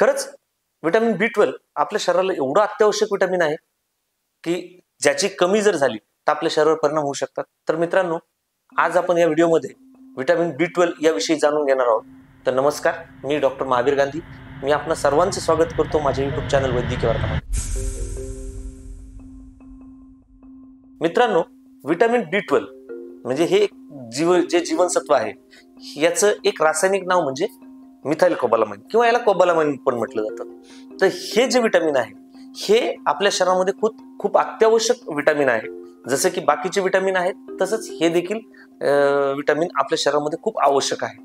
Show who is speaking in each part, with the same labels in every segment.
Speaker 1: खरंच vitamin B12 आपल्या शरीराला एवढं अत्यावश्यक विटामिन आहे की ज्याची कमी जर झाली तर आपल्या शरीरावर परिणाम होऊ शकतात. तर मित्रांनो, आज आपण या व्हिडिओमध्ये विटामिन B12 याविषयी जाणून घेणार आहोत. तर नमस्कार, मी डॉक्टर महावीर गांधी. मी आपणा सर्वांचे स्वागत करतो माझ्या YouTube चॅनल वैद्यकीय वार्तामध्ये. मित्रांनो, विटामिन B12 म्हणजे हे जे जीवनसत्व आहे याचं एक रासायनिक नाव म्हणजे मिथाइल कोबालामाइन किंवा याला कोबालामाइन पण म्हटलं जातं. तर हे जे विटामिन आहे हे आपल्या शरीरामध्ये खूप अत्यावश्यक विटामिन आहे. जसं की बाकीचे विटामिन आहेत तसंच हे देखील विटामिन आपल्या शरीरामध्ये खूप आवश्यक आहे.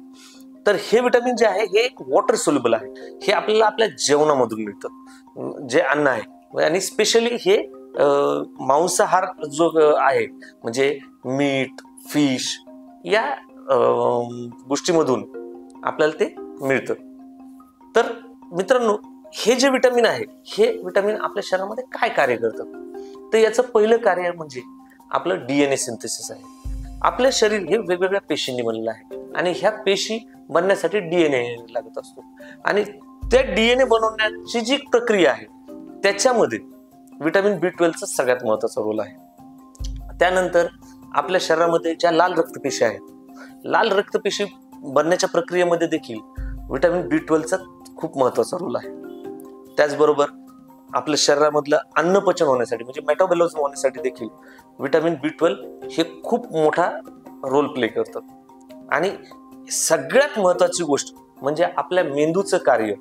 Speaker 1: तर हे विटामिन जे आहे हे एक वॉटर सोल्युबल आहे. हे आपल्याला आपल्या जेवणामधून मिळतं, जे अन्न आहे. आणि स्पेशली हे मांसाहार जो आहे म्हणजे मीठ, फिश या गोष्टीमधून आपल्याला ते मिळतं. तर मित्रांनो, हे जे विटामिन आहे हे विटामिन आपल्या शरीरामध्ये काय कार्य करतं? तर याचं पहिलं कार्य म्हणजे आपलं DNA सिंथेसिस आहे. आपलं शरीर हे वेगवेगळ्या पेशींनी बनलेलं आहे आणि ह्या पेशी बनण्यासाठी DNA लागत असतो. आणि त्या DNA बनवण्याची जी प्रक्रिया आहे त्याच्यामध्ये विटामिन B12 चा सगळ्यात महत्त्वाचा रोल आहे. त्यानंतर आपल्या शरीरामध्ये ज्या लाल रक्तपेशी आहेत, लाल रक्तपेशी बनण्याच्या प्रक्रियेमध्ये देखील विटामिन B12 चा खूप महत्त्वाचा रोल आहे. त्याचबरोबर आपल्या शरीरामधलं अन्न पचन होण्यासाठी म्हणजे मेटाबॉलिझम होण्यासाठी देखील विटामिन B12 हे खूप मोठा रोल प्ले करतं. आणि सगळ्यात महत्त्वाची गोष्ट म्हणजे आपल्या मेंदूचं कार्य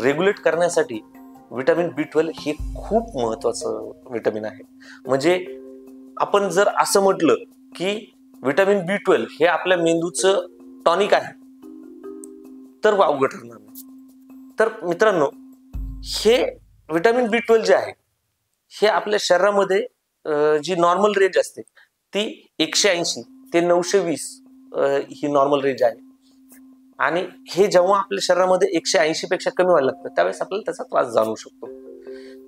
Speaker 1: रेग्युलेट करण्यासाठी विटामिन B12 हे खूप महत्त्वाचं विटामिन आहे. म्हणजे आपण जर असं म्हटलं की विटामिन B12 हे आपल्या मेंदूचं टॉनिक आहे तर अवघड ठरणार नाही. तर मित्रांनो, हे विटामिन B12 जे आहे हे आपल्या शरीरामध्ये जी नॉर्मल रेंज असते ती 180 ते 920 ही नॉर्मल रेंज आहे. आणि हे जेव्हा आपल्या शरीरामध्ये 180 पेक्षा कमी व्हायला लागतं त्यावेळेस आपल्याला त्याचा त्रास जाणवू शकतो.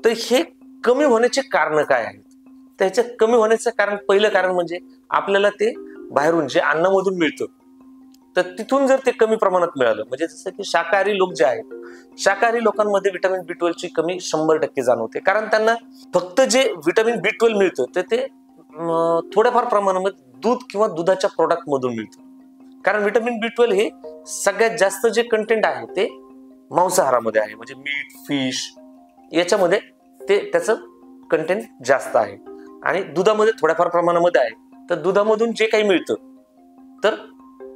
Speaker 1: तर हे कमी होण्याचे कारण काय आहेत? त्याचे कमी होण्याचं कारण, पहिलं कारण म्हणजे आपल्याला ते बाहेरून जे अन्नामधून मिळतं तर तिथून जर ते कमी प्रमाणात मिळालं, म्हणजे जसं की शाकाहारी लोक जे आहेत, शाकाहारी लोकांमध्ये विटामिन B12 ची कमी 100% जाणवते. कारण त्यांना फक्त जे विटामिन B12 मिळतं तर ते थोड्याफार प्रमाणामध्ये दूध किंवा दुधाच्या प्रोडक्ट मधून मिळतं. कारण विटामिन B12 हे सगळ्यात जास्त जे कंटेंट आहे ते मांसाहारामध्ये आहे, म्हणजे मीठ, फिश याच्यामध्ये त्याचं कंटेंट जास्त आहे. आणि दुधामध्ये थोड्याफार प्रमाणामध्ये आहे. तर दुधामधून जे काही मिळतं तर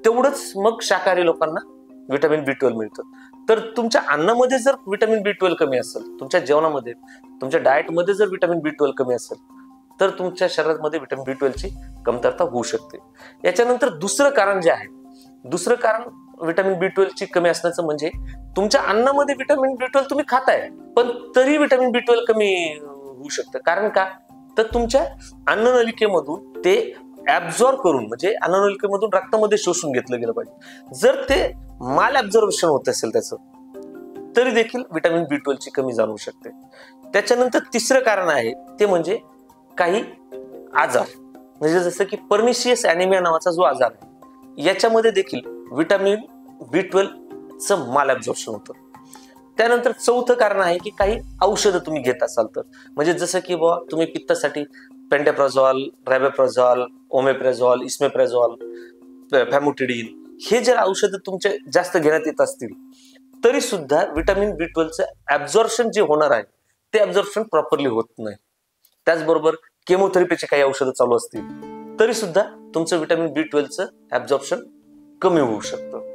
Speaker 1: तेवढंच मग शाकाहारी लोकांना विटामिन B12 मिळतं. तर तुमच्या अन्नामध्ये जर विटामिन B12 कमी असेल, तुमच्या जेवणामध्ये, तुमच्या डाएटमध्ये जर विटामिन B12 कमी असेल तर तुमच्या शरीरामध्ये विटामिन B12 ची कमतरता होऊ शकते. याच्यानंतर दुसरं कारण जे आहे, दुसरं कारण विटामिन B12 ची कमी असण्याचं म्हणजे तुमच्या अन्नामध्ये विटामिन B12 तुम्ही खाताय पण तरी विटामिन B12 कमी होऊ शकतं. कारण का? तर तुमच्या अन्ननलिकेमधून ते ऍब्झॉर्ब करून, म्हणजे अन्ननलिकेमधून रक्तामध्ये शोषून घेतलं गेलं पाहिजे. जर ते माल ऍब्झॉर्प्शन होत असेल त्याचं तरी देखील विटामिन B12 ची कमी जाणवू शकते. त्याच्यानंतर तिसरं कारण आहे ते म्हणजे काही आजार, म्हणजे जसं की पर्निशियस ॲनिमिया नावाचा जो आजार आहे याच्यामध्ये देखील विटामिन B12 चं माल ऍब्झॉर्प्शन होतं. त्यानंतर चौथं कारण आहे की काही औषधं तुम्ही घेत असाल तर, म्हणजे जसं की बुवा तुम्ही पित्तासाठी पेंटाप्रझॉल, रॅबेप्रझॉल, ओमेप्रेझॉल, इस्मेप्रेझॉल, फॅमोटिडीन हे जर औषधं तुमचे जास्त घेण्यात येत असतील तरी सुद्धा विटामिन B12 चं ऍब्झॉर्प्शन जे होणार आहे ते ऍब्झॉर्प्शन प्रॉपरली होत नाही. त्याचबरोबर केमोथेरपीचे काही औषधं चालू असतील तरी सुद्धा तुमचं विटामिन B12 चं ऍब्झॉर्प्शन कमी होऊ शकतं.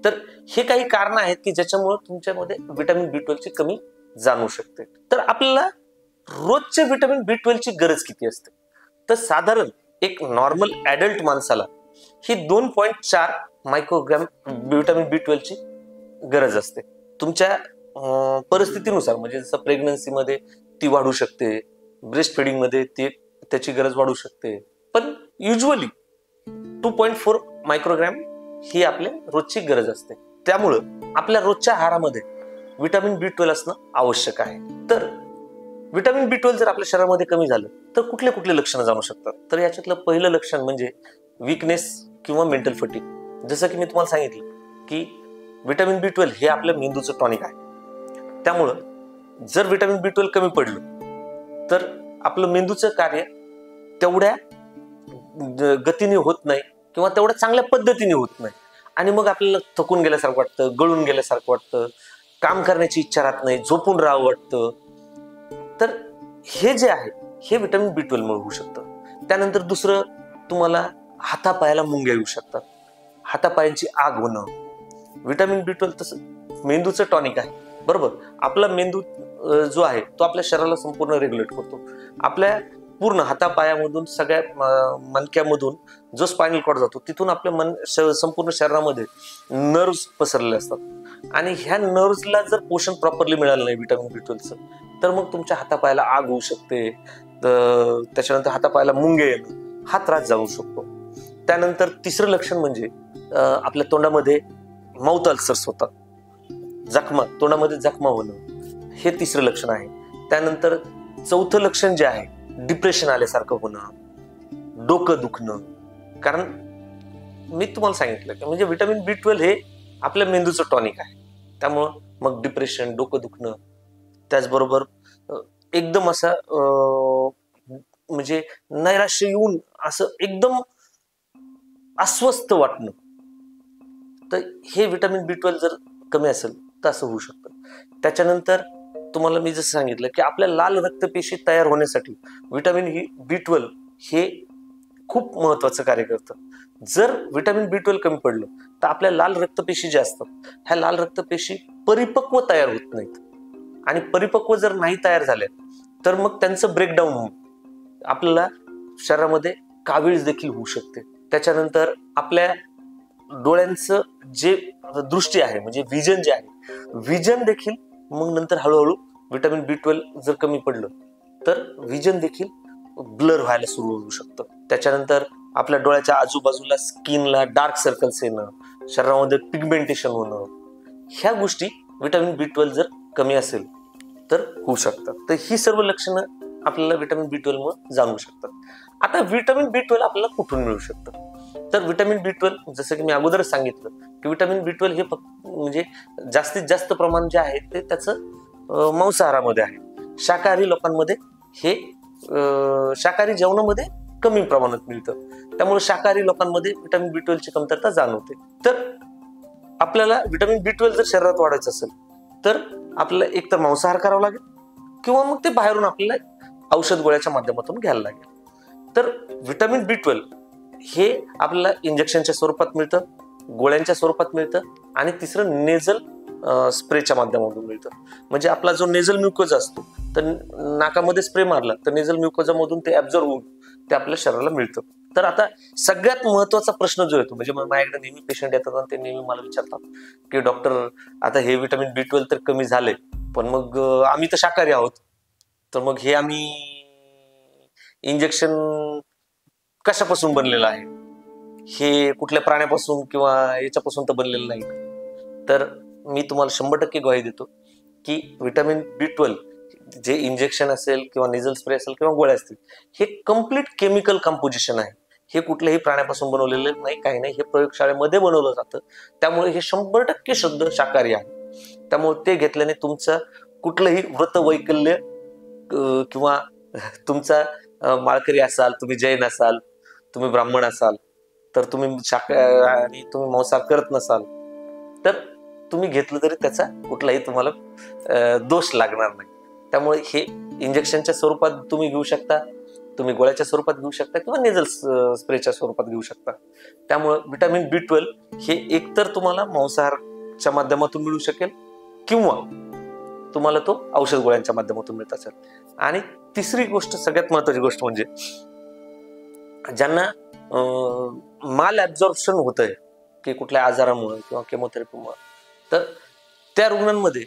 Speaker 1: तर हे काही कारण आहेत की ज्याच्यामुळे तुमच्यामध्ये विटामिन B12 ची कमी जाणवू शकते. तर आपल्याला रोजचे विटामिन B12 ची गरज किती असते? तर साधारण एक नॉर्मल ऍडल्ट माणसाला ही 2.4 मायक्रोग्रॅम विटामिन B12 ची गरज असते. तुमच्या परिस्थितीनुसार, म्हणजे जसं प्रेग्नन्सीमध्ये ती वाढू शकते, ब्रेस्ट फिडिंग मध्ये त्याची गरज वाढू शकते, पण युजली 2.4 मायक्रोग्रॅम ही आपल्या रोजची गरज असते. त्यामुळं आपल्या रोजच्या आहारामध्ये विटामिन B12 असणं आवश्यक आहे. तर विटामिन B12 जर आपल्या शरीरामध्ये कमी झालं तर कुठले कुठले लक्षणं जाणू शकतात? तर याच्यातलं पहिलं लक्षण म्हणजे वीकनेस किंवा मेंटल फटीग. जसं की मी तुम्हाला सांगितलं की विटामिन B12 हे आपल्या मेंदूचं टॉनिक आहे. त्यामुळं जर व्हिटॅमिन B12 कमी पडलं तर आपलं मेंदूचं कार्य तेवढ्या गतीने होत नाही किंवा तेवढ्या चांगल्या पद्धतीने होत नाही आणि मग आपल्याला थकून गेल्यासारखं वाटतं, गळून गेल्यासारखं वाटतं, काम करण्याची इच्छा राहत नाही, झोपून राहावं वाटतं. तर हे जे आहे हे व्हिटॅमिन B12 मुळे होऊ शकतं. त्यानंतर दुसरं, तुम्हाला हातापायाला मुंग्या येऊ शकतात, हातापायांची आग होणं. व्हिटॅमिन B12 तसं मेंदूचं टॉनिक आहे, बरोबर. आपला मेंदू जो आहे तो आपल्या शरीराला संपूर्ण रेग्युलेट करतो. आपल्या पूर्ण हातापायामधून, सगळ्या मणक्यामधून जो स्पायनल कॉर्ड जातो तिथून आपल्या संपूर्ण शरीरामध्ये नर्व्स पसरलेले असतात आणि ह्या नर्व्सला जर पोषण प्रॉपरली मिळालं नाही व्हिटॅमिन B12चं तर मग तुमच्या हातापायाला आग होऊ शकते, त्याच्यानंतर हातापायाला मुंगे येणं हा त्रास जाऊ शकतो. त्यानंतर तिसरं लक्षण म्हणजे आपल्या तोंडामध्ये माउथ अल्सर्स होतात, जखमा, तोंडामध्ये जखमा होणं, हे तिसरं लक्षण आहे. त्यानंतर चौथं लक्षण जे आहे डिप्रेशन आल्यासारखं होणं, डोकं दुखणं. कारण मी तुम्हाला सांगितलं की म्हणजे व्हिटॅमिन B12 हे आपल्या मेंदूचं टॉनिक आहे. त्यामुळं मग डिप्रेशन, डोकं दुखणं, त्याचबरोबर एकदम असं म्हणजे नैराश्य येऊन असं एकदम अस्वस्थ वाटणं, तर हे व्हिटॅमिन B12 जर कमी असेल तर असं होऊ शकतं. त्याच्यानंतर तुम्हाला मी जसं सांगितलं की आपल्या लाल रक्तपेशी तयार होण्यासाठी व्हिटॅमिन B12 हे खूप महत्वाचं कार्य करतं. जर व्हिटॅमिन B12 कमी पडलं तर आपल्या लाल रक्तपेशी ज्या असतात ह्या लाल रक्तपेशी परिपक्व तयार होत नाहीत आणि परिपक्व जर नाही तयार झाल्या तर मग त्यांचं ब्रेकडाऊन होऊन आपल्याला शरीरामध्ये कावीळ देखील होऊ शकते. त्याच्यानंतर आपल्या डोळ्यांचं जे दृष्टी आहे म्हणजे विजन जे आहे, विजन देखील मग नंतर हळूहळू व्हिटॅमिन B12 जर कमी पडलं तर विजन देखील ब्लर व्हायला सुरू होऊ शकतं. त्याच्यानंतर आपल्या डोळ्याच्या आजूबाजूला स्किनला डार्क सर्कल्स येणं, शरीरामध्ये पिगमेंटेशन होणं, ह्या गोष्टी व्हिटॅमिन B12 जर कमी असेल तर होऊ शकतात. तर ही सर्व लक्षणं आपल्याला व्हिटॅमिन B12 मुळे जाणू शकतात. आता व्हिटॅमिन B12 आपल्याला कुठून मिळू शकतं? तर व्हिटॅमिन B12 जसं की मी अगोदरच सांगितलं की व्हिटॅमिन B12 हे फक्त म्हणजे जास्तीत जास्त प्रमाण जे आहे ते त्याचं मांसाहारामध्ये आहे. शाकाहारी लोकांमध्ये हे शाकाहारी जेवणामध्ये कमी प्रमाणात मिळतं. त्यामुळे शाकाहारी लोकांमध्ये व्हिटॅमिन B12 ची कमतरता जाणवते. तर आपल्याला व्हिटॅमिन B12 जर शरीरात वाढायचं असेल तर आपल्याला एक तर मांसाहार करावा लागेल किंवा मग ते बाहेरून आपल्याला औषध गोळ्याच्या माध्यमातून घ्यायला लागेल. तर व्हिटॅमिन B12 हे आपल्याला इंजेक्शनच्या स्वरूपात मिळतं, गोळ्यांच्या स्वरूपात मिळतं आणि तिसरं नेझल स्प्रेच्या माध्यमातून मिळतं. म्हणजे आपला जो नेझल म्युकोजा असतो तर नाकामध्ये स्प्रे मारला तर नेझल म्युकोजा मधून ते ऍब्झॉर्ब होऊन ते आपल्या शरीराला मिळतं. तर आता सगळ्यात महत्वाचा प्रश्न जो येतो म्हणजे माझ्याकडे नेहमी पेशंट येतात आणि ते नेहमी मला विचारतात की डॉक्टर आता हे व्हिटॅमिन B12 तर कमी झालंय पण मग आम्ही तर शाकाहारी आहोत, तर मग हे आम्ही इंजेक्शन कशापासून बनलेलं आहे, हे कुठल्या प्राण्यापासून किंवा याच्यापासून तर बनलेलं नाही. तर मी तुम्हाला 100% ग्वाही देतो की व्हिटॅमिन B12 जे इंजेक्शन असेल किंवा नेझल स्प्रे असेल किंवा गोळ्या असतील हे कम्प्लीट केमिकल कंपोजिशन आहे. हे कुठल्याही प्राण्यापासून बनवलेलं नाही, काही नाही, हे प्रयोगशाळेमध्ये बनवलं जातं. त्यामुळे हे 100% शुद्ध शाकाहारी आहे. त्यामुळे ते घेतल्याने तुमचं कुठलंही व्रत वैकल्य किंवा तुमचा माळकरी असाल, तुम्ही जैन असाल, तुम्ही ब्राह्मण असाल, तर तुम्ही शाकाहारी तुम्ही मांसाहार करत नसाल तर तुम्ही घेतलं तरी त्याचा कुठलाही तुम्हाला दोष लागणार नाही. त्यामुळे हे इंजेक्शनच्या स्वरूपात तुम्ही घेऊ शकता, तुम्ही गोळ्याच्या स्वरूपात घेऊ शकता किंवा नेझल स्प्रेच्या स्वरूपात घेऊ शकता. त्यामुळे व्हिटॅमिन B12 हे एकतर तुम्हाला मांसाहारच्या माध्यमातून मिळू शकेल किंवा तुम्हाला तो औषध गोळ्यांच्या माध्यमातून मिळत असेल. आणि तिसरी गोष्ट, सगळ्यात महत्वाची गोष्ट म्हणजे ज्यांना माल ऍब्झॉर्प्शन होतंय की कुठल्या आजारामुळे किंवा केमोथेरपीमुळे, तर त्या रुग्णांमध्ये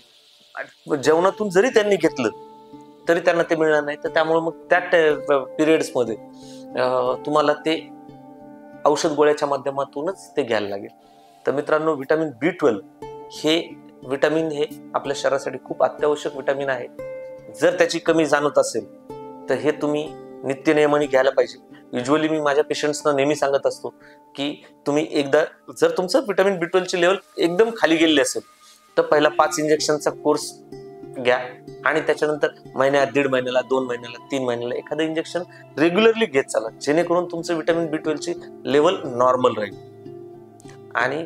Speaker 1: जेवणातून जरी त्यांनी घेतलं तरी त्यांना ते मिळणार नाही. तर त्यामुळे मग त्या पिरियड्स मध्ये तुम्हाला ते औषध गोळ्याच्या माध्यमातूनच ते घ्यायला लागेल. तर मित्रांनो, व्हिटॅमिन B12 हे व्हिटॅमिन हे आपल्या शरीरासाठी खूप अत्यावश्यक व्हिटॅमिन आहे. जर त्याची कमी जाणवत असेल तर हे तुम्ही नित्यनियमाने घ्यायला पाहिजे. युजली मी माझ्या पेशंट्सना नेहमी सांगत असतो की तुम्ही एकदा जर तुमचं व्हिटॅमिन B12 ची लेवल एकदम खाली गेलेली असेल तर पहिला 5 इंजेक्शनचा कोर्स घ्या आणि त्याच्यानंतर महिन्यात, 1.5 महिन्याला, 2 महिन्याला, 3 महिन्याला एखादं इंजेक्शन रेग्युलरली घेत चाला, जेणेकरून तुमचं व्हिटॅमिन B12 ची लेवल नॉर्मल राहील आणि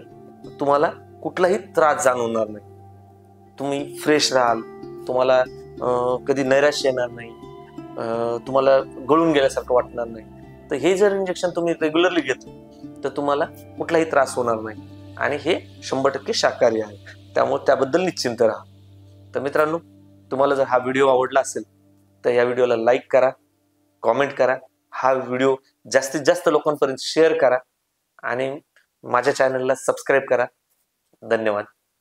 Speaker 1: तुम्हाला कुठलाही त्रास जाणवणार नाही. तुम्ही फ्रेश राहाल, तुम्हाला कधी नैराश्य येणार नाही, तुम्हाला गळून गेल्यासारखं वाटणार नाही. तर हे जर इंजेक्शन तुम्ही रेग्युलरली घेतलं तर तुम्हाला कुठलाही त्रास होणार नाही आणि हे 100% शाकाहारी आहे. त्यामुळे त्याबद्दल निश्चिंत राहा. तर मित्रांनो, तुम्हाला जर हा व्हिडिओ आवडला असेल तर या व्हिडिओला लाईक करा, कॉमेंट करा, हा व्हिडिओ जास्तीत जास्त लोकांपर्यंत शेअर करा आणि माझ्या चॅनलला सबस्क्राईब करा. धन्यवाद.